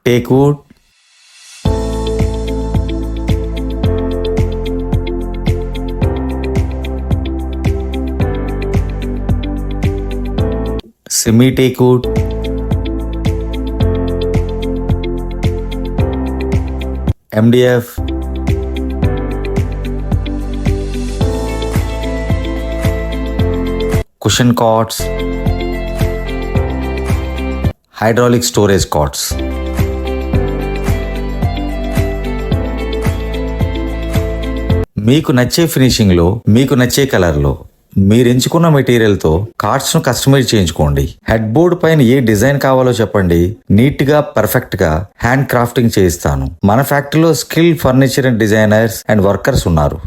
Teakwood, semi teakwood, MDF, cushion cots, hydraulic storage cots. మీకు నచ్చే ఫినిషింగ్లో, మీకు నచ్చే కలర్లో మీరు ఎంచుకున్న మెటీరియల్తో కార్డ్స్ను కస్టమైజ్ చేయించుకోండి. హెడ్ బోర్డ్ పైన ఏ డిజైన్ కావాలో చెప్పండి, నీట్గా పర్ఫెక్ట్గా హ్యాండ్ క్రాఫ్టింగ్ చేయిస్తాను. మన ఫ్యాక్టరీలో skill furniture and designers and workers ఉన్నారు.